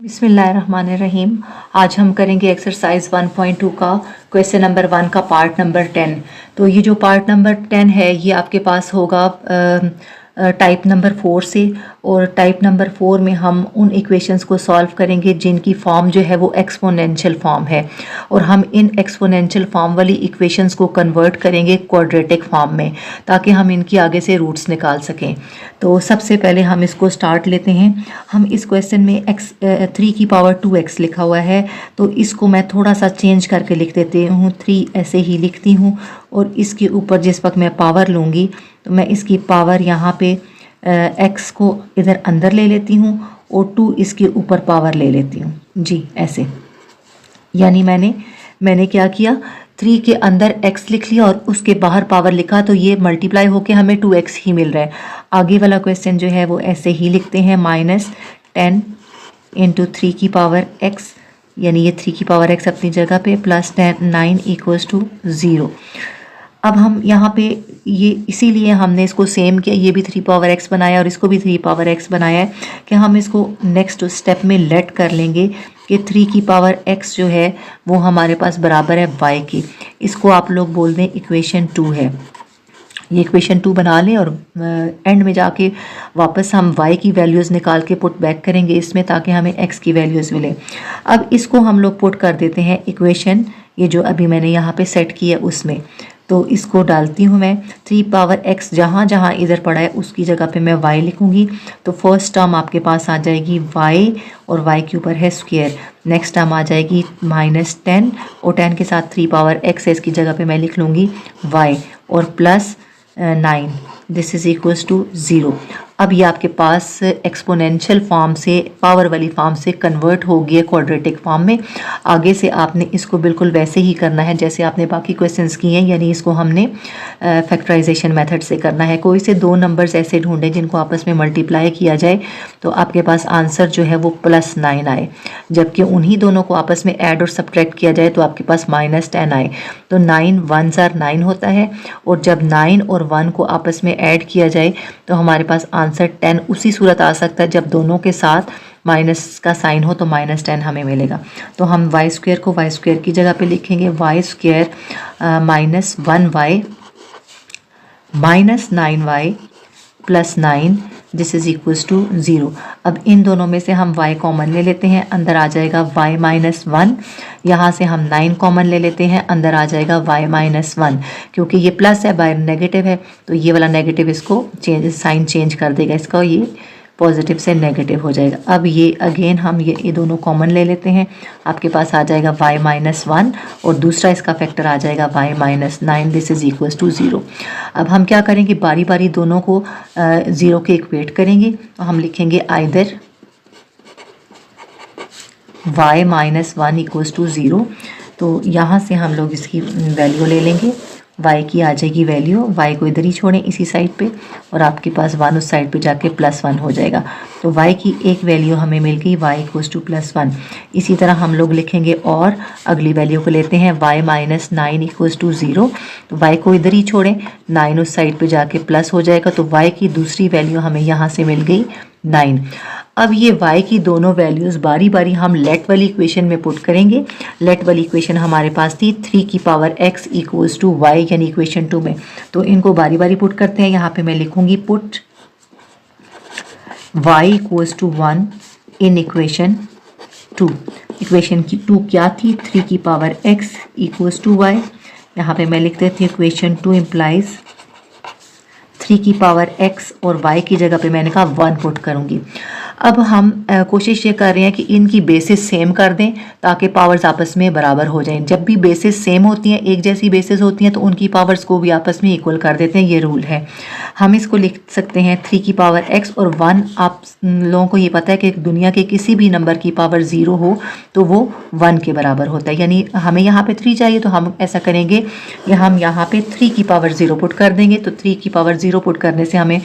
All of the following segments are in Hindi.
बिस्मिल्लाहिर्रहमानिर्रहीम। आज हम करेंगे एक्सरसाइज 1.2 का क्वेश्चन नंबर 1 का पार्ट नंबर 10। तो ये जो पार्ट नंबर 10 है ये आपके पास होगा टाइप नंबर 4 से, और टाइप नंबर 4 में हम उन इक्वेशंस को सॉल्व करेंगे जिनकी फॉर्म जो है वो एक्सपोनेंशियल फॉर्म है, और हम इन एक्सपोनेंशियल फॉर्म वाली इक्वेशंस को कन्वर्ट करेंगे क्वाड्रेटिक फॉर्म में ताकि हम इनकी आगे से रूट्स निकाल सकें। तो सबसे पहले हम इसको स्टार्ट लेते हैं। हम इस क्वेश्चन में x 3 की पावर 2x लिखा हुआ है, तो इसको मैं थोड़ा सा चेंज करके लिख देती हूँ। 3 ऐसे ही लिखती हूँ, और इसके ऊपर जिस वक्त मैं पावर लूँगी तो मैं इसकी पावर यहाँ पे x को इधर अंदर ले लेती हूँ और 2 इसके ऊपर पावर ले लेती हूँ जी, ऐसे। यानी मैंने क्या किया, 3 के अंदर x लिख लिया और उसके बाहर पावर लिखा, तो ये मल्टीप्लाई होके हमें 2x ही मिल रहा है। आगे वाला क्वेश्चन जो है वो ऐसे ही लिखते हैं, -10 × 3 की पावर x, यानी ये 3 की पावर x अपनी जगह पे, +9 = 0। अब हम यहाँ पे ये इसीलिए हमने इसको सेम किया, ये भी 3 पावर x बनाया और इसको भी 3 पावर x बनाया है कि हम इसको नेक्स्ट स्टेप में लेट कर लेंगे कि 3 की पावर x जो है वो हमारे पास बराबर है y की। इसको आप लोग बोल दें इक्वेशन 2 है। ये इक्वेशन 2 बना लें और एंड में जाके वापस हम y की वैल्यूज़ निकाल के पुट बैक करेंगे इसमें, ताकि हमें x की वैल्यूज़ मिले। अब इसको हम लोग पुट कर देते हैं इक्वेशन, ये जो अभी मैंने यहाँ पे सेट किया उसमें। तो इसको डालती हूँ मैं, 3 पावर x जहाँ जहाँ इधर पड़ा है उसकी जगह पे मैं y लिखूँगी। तो फर्स्ट टर्म आपके पास आ जाएगी y, और y के ऊपर है स्क्वायर। नेक्स्ट टर्म आ जाएगी -10, और 10 के साथ 3 पावर x है, इसकी जगह पे मैं लिख लूँगी y, और +9, दिस इज़ इक्वल्स टू 0। अब ये आपके पास एक्सपोनेंशियल फॉर्म से, पावर वाली फॉर्म से कन्वर्ट हो गई है क्वाड्रेटिक फॉर्म में। आगे से आपने इसको बिल्कुल वैसे ही करना है जैसे आपने बाकी क्वेश्चंस किए हैं, यानी इसको हमने फैक्टराइजेशन मेथड से करना है। कोई से 2 नंबर्स ऐसे ढूंढें जिनको आपस में मल्टीप्लाई किया जाए तो आपके पास आंसर जो है वो +9 आए, जबकि उन्हीं दोनों को आपस में ऐड और सब्ट्रैक्ट किया जाए तो आपके पास -10 आए। तो 9 1s are 9 होता है, और जब 9 और 1 को आपस में ऐड किया जाए तो हमारे पास आंसर 10 उसी सूरत आ सकता है जब दोनों के साथ माइनस का साइन हो, तो -10 हमें मिलेगा। तो हम y² को y² की जगह पे लिखेंगे, y² -1y -9y +9, this is equals to 0। अब इन दोनों में से हम y कॉमन ले लेते हैं, अंदर आ जाएगा y -1। यहाँ से हम 9 कॉमन ले लेते हैं, अंदर आ जाएगा y -1। क्योंकि ये प्लस है, बाहर नेगेटिव है, तो ये वाला नेगेटिव इसको साइन चेंज कर देगा इसका, ये पॉजिटिव से नेगेटिव हो जाएगा। अब ये अगेन हम ये दोनों कॉमन ले लेते हैं, आपके पास आ जाएगा y -1, और दूसरा इसका फैक्टर आ जाएगा y -9, this is equals to 0। अब हम क्या करेंगे, बारी बारी दोनों को 0 के इक्वेट करेंगे। तो हम लिखेंगे आइदर y -1 = 0। तो यहाँ से हम लोग इसकी वैल्यू ले लेंगे, y की आ जाएगी वैल्यू, y को इधर ही छोड़ें इसी साइड पे, और आपके पास 1 उस साइड पे जाके +1 हो जाएगा। तो y की एक वैल्यू हमें मिल गई, y = +1। इसी तरह हम लोग लिखेंगे और अगली वैल्यू को लेते हैं, y -9 = 0। तो y को इधर ही छोड़ें, 9 उस साइड पे जाके प्लस हो जाएगा, तो y की दूसरी वैल्यू हमें यहाँ से मिल गई 9। अब ये y की दोनों वैल्यूज़ बारी बारी हम लेट वाली इक्वेशन में पुट करेंगे। लेट वाली इक्वेशन हमारे पास थी 3 की पावर x = y, यानी इक्वेशन 2 में। तो इनको बारी बारी पुट करते हैं। यहाँ पे मैं लिखूंगी put y = 1 in equation 2। Equation की 2 क्या थी, 3 की पावर x = y। यहाँ पे मैं लिख देती हूँ इक्वेशन 2 इम्प्लाइज 3 की पावर x, और y की जगह पे मैंने कहा 1 पुट करूँगी। अब हम कोशिश ये कर रहे हैं कि इनकी बेसिस सेम कर दें ताकि पावर्स आपस में बराबर हो जाएं। जब भी बेसिस सेम होती हैं, एक जैसी बेसिस होती हैं, तो उनकी पावर्स को भी आपस में इक्वल कर देते हैं, ये रूल है। हम इसको लिख सकते हैं 3 की पावर x और 1। आप लोगों को ये पता है कि दुनिया के किसी भी नंबर की पावर 0 हो तो वो 1 के बराबर होता है। यानी हमें यहाँ पे 3 चाहिए, तो हम ऐसा करेंगे कि हम यहाँ पे 3 की पावर 0 पुट कर देंगे। तो 3 की पावर 0 पुट करने से हमें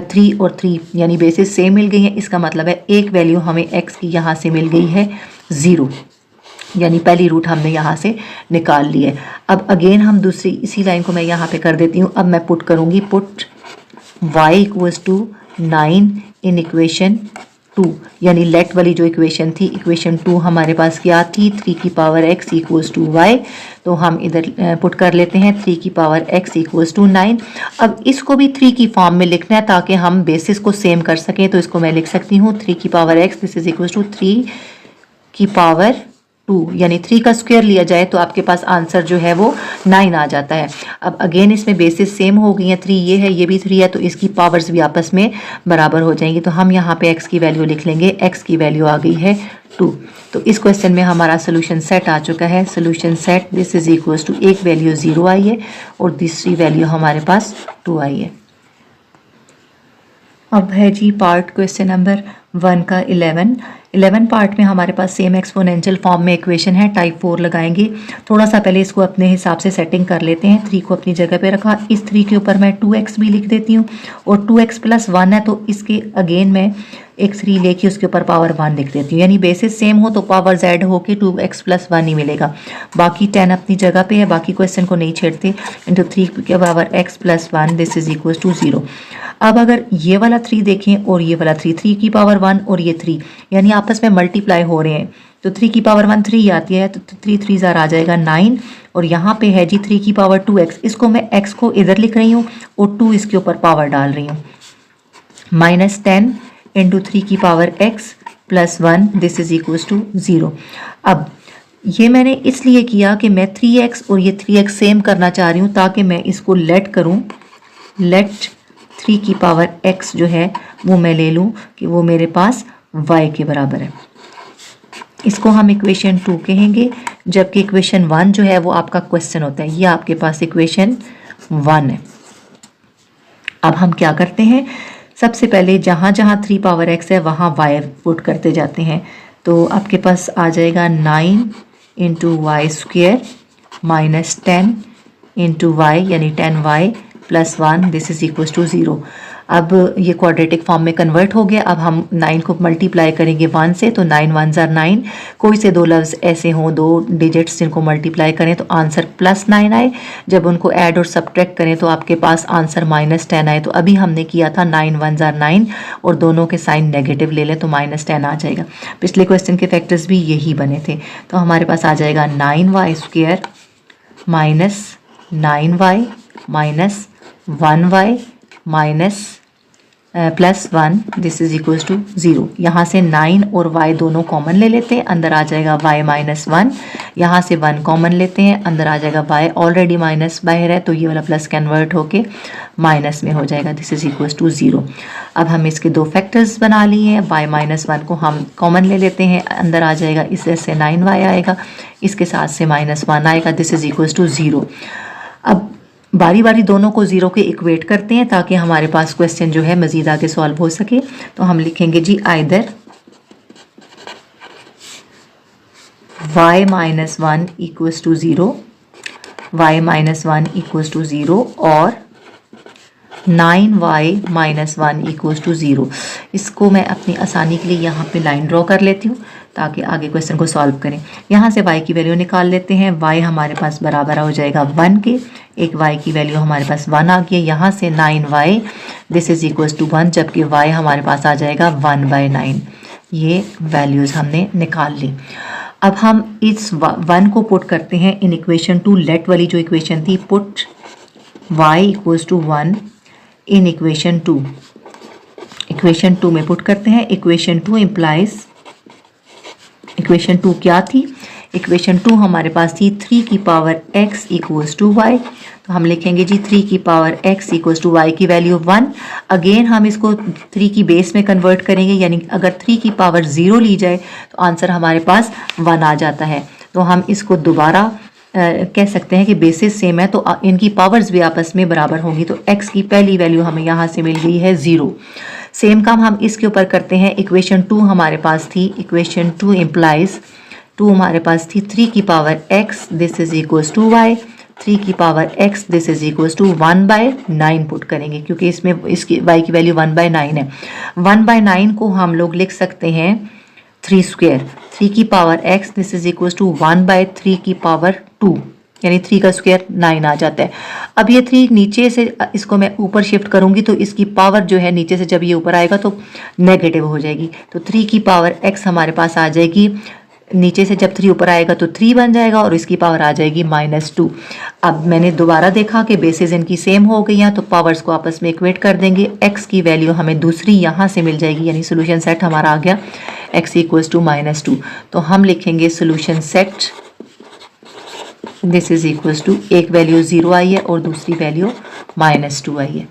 3 और 3 यानी बेसिस सेम मिल गई है। इसका मतलब है एक वैल्यू हमें x की यहाँ से मिल gई है 0, यानी पहली रूट हमने यहाँ से निकाल ली है। अब अगेन हम दूसरी इसी लाइन को मैं यहाँ पे कर देती हूँ। अब मैं पुट करूँगी, पुट y = 9 इन इक्वेशन 2, यानी लेट वाली जो इक्वेशन थी, इक्वेशन 2 हमारे पास क्या थी, 3 की power x equals to y. तो हम इधर पुट कर लेते हैं 3 की पावर x इक्वल्स टू 9। अब इसको भी 3 की फॉर्म में लिखना है ताकि हम बेसिस को सेम कर सकें। तो इसको मैं लिख सकती हूँ 3 की power x, this is equals to 3 की पावर 2, यानी 3 का स्क्वायर लिया जाए तो आपके पास आंसर जो है वो 9 आ जाता है। अब अगेन इसमें बेसिस सेम हो गई हैं, 3 ये है, ये भी 3 है, तो इसकी पावर्स भी आपस में बराबर हो जाएंगी। तो हम यहाँ पे x की वैल्यू लिख लेंगे, x की वैल्यू आ गई है 2। तो इस क्वेश्चन में हमारा सोल्यूशन सेट आ चुका है। Solution set this is equals to, एक वैल्यू 0 आई है और दूसरी वैल्यू हमारे पास 2 आई है। अब है जी पार्ट क्वेश्चन नंबर 1 का 11 पार्ट में हमारे पास सेम एक्सपोनेंशियल फॉर्म में इक्वेशन है, टाइप 4 लगाएंगे। थोड़ा सा पहले इसको अपने हिसाब से सेटिंग कर लेते हैं। 3 को अपनी जगह पे रखा, इस 3 के ऊपर मैं 2x भी लिख देती हूँ और 2x प्लस 1 है तो इसके अगेन मैं एक 3 लेके उसके ऊपर पावर 1 लिख देती हूँ, यानी बेसिस सेम हो तो पावर z होके 2x प्लस 1 ही मिलेगा। बाकी 10 अपनी जगह पे है, बाकी क्वेश्चन को नहीं छेड़ते। इंटू 3 के power x plus 1 this is equal to 0। अब अगर ये वाला 3 देखें और ये वाला 3 की पावर 1 और ये 3 यानी आपस में मल्टीप्लाई हो रहे हैं, तो 3 की पावर 1 3 आती है, तो 3 3 ज़ार आ जाएगा 9। और यहाँ पे है जी 3 की पावर 2x, इसको मैं x को इधर लिख रही हूँ और 2 इसके ऊपर पावर डाल रही हूँ। -10 इंटू 3 की power x plus 1 this is equal to 0। अब ये मैंने इसलिए किया कि मैं 3x और ये 3x सेम करना चाह रही हूँ ताकि मैं इसको लेट करूँ, लेट 3 की पावर x जो है वो मैं ले लूँ कि वो मेरे पास y के बराबर है। इसको हम इक्वेशन 2 कहेंगे, जबकि इक्वेशन 1 जो है वो आपका क्वेश्चन होता है। ये आपके पास इक्वेशन 1 है। अब हम क्या करते हैं, सबसे पहले जहाँ जहाँ 3 पावर x है वहाँ y पुट करते जाते हैं। तो आपके पास आ जाएगा 9 into y square minus 10 into y यानी 10y plus 1 this is equal to 0। अब ये क्वाड्रेटिक फॉर्म में कन्वर्ट हो गया। अब हम 9 को मल्टीप्लाई करेंगे 1 से, तो 9 1 ज़ार 9। कोई से दो लफ्ज़ ऐसे हों, दो डिजिट्स जिनको मल्टीप्लाई करें तो आंसर +9 आए, जब उनको ऐड और सब्ट्रैक्ट करें तो आपके पास आंसर -10 आए। तो अभी हमने किया था 9 1 ज़ार 9 और दोनों के साइन नेगेटिव ले लें तो -10 आ जाएगा। पिछले क्वेश्चन के फैक्टर्स भी यही बने थे। तो हमारे पास आ जाएगा 9y square minus 9y minus 1y minus plus 1 this is equal to 0। यहाँ से 9 और y दोनों कॉमन ले लेते हैं, अंदर आ जाएगा y माइनस 1। यहाँ से 1 कॉमन लेते हैं, अंदर आ जाएगा y, ऑलरेडी माइनस बाहर है तो ये वाला प्लस कन्वर्ट होके माइनस में हो जाएगा, दिस इज इक्वल टू 0। अब हम इसके दो फैक्टर्स बना लिए हैं, y माइनस 1 को हम कॉमन ले लेते हैं, अंदर आ जाएगा, इससे 9y आएगा, इसके साथ से -1 आएगा, दिस इज इक्वल टू 0। अब बारी बारी दोनों को 0 के इक्वेट करते हैं ताकि हमारे पास क्वेश्चन जो है मज़ीद आगे सॉल्व हो सके। तो हम लिखेंगे जी either y minus 1 equals to 0, y minus 1 equals to 0 और 9y माइनस 1 इक्वल्स टू 0। इसको मैं अपनी आसानी के लिए यहाँ पे लाइन ड्रॉ कर लेती हूँ ताकि आगे क्वेश्चन को सॉल्व करें। यहाँ से y की वैल्यू निकाल लेते हैं, y हमारे पास बराबर हो जाएगा 1 के, एक y की वैल्यू हमारे पास 1 आ गई है। यहाँ से 9y this is equal to 1, जबकि y हमारे पास आ जाएगा 1/9। ये वैल्यूज़ हमने निकाल ली। अब हम इस 1 को पुट करते हैं इन इक्वेशन 2, लेट वाली जो इक्वेशन थी, put y equals to 1 in equation 2। Equation 2 में पुट करते हैं। इक्वेशन 2 इम्प्लाइज, इक्वेशन 2 क्या थी, इक्वेशन 2 हमारे पास थी 3 की power x equals to y. तो हम लिखेंगे जी 3 की power x equals to y की वैल्यू 1। अगेन हम इसको 3 की बेस में कन्वर्ट करेंगे, यानी अगर 3 की पावर 0 ली जाए तो आंसर हमारे पास 1 आ जाता है। तो हम इसको दोबारा कह सकते हैं कि बेसिस सेम है तो इनकी पावर्स भी आपस में बराबर होंगी। तो x की पहली वैल्यू हमें यहाँ से मिल गई है 0। सेम काम हम इसके ऊपर करते हैं। इक्वेशन 2 हमारे पास थी, इक्वेशन 2 इम्प्लाइज 2 हमारे पास थी 3 की power x this is equals to y, 3 की power x this is equals to 1/9 put करेंगे क्योंकि इसमें इसकी y की वैल्यू 1/9 है। 1/9 को हम लोग लिख सकते हैं 3 स्क्वायर, 3 की power x this is equals to 1/3 की पावर 2। यानी 3 का स्क्वायर 9 आ जाता है। अब ये 3 नीचे से इसको मैं ऊपर शिफ्ट करूंगी तो इसकी पावर जो है नीचे से जब ये ऊपर आएगा तो नेगेटिव हो जाएगी। तो 3 की पावर x हमारे पास आ जाएगी, नीचे से जब 3 ऊपर आएगा तो 3 बन जाएगा और इसकी पावर आ जाएगी -2। अब मैंने दोबारा देखा कि बेसिस इनकी सेम हो गई हैं तो पावर्स को आपस में इक्वेट कर देंगे। x की वैल्यू हमें दूसरी यहाँ से मिल जाएगी, यानी सोल्यूशन सेट हमारा आ गया x = -2। तो हम लिखेंगे solution set this is equals to, एक वैल्यू 0 आई है और दूसरी वैल्यू -2 आई है।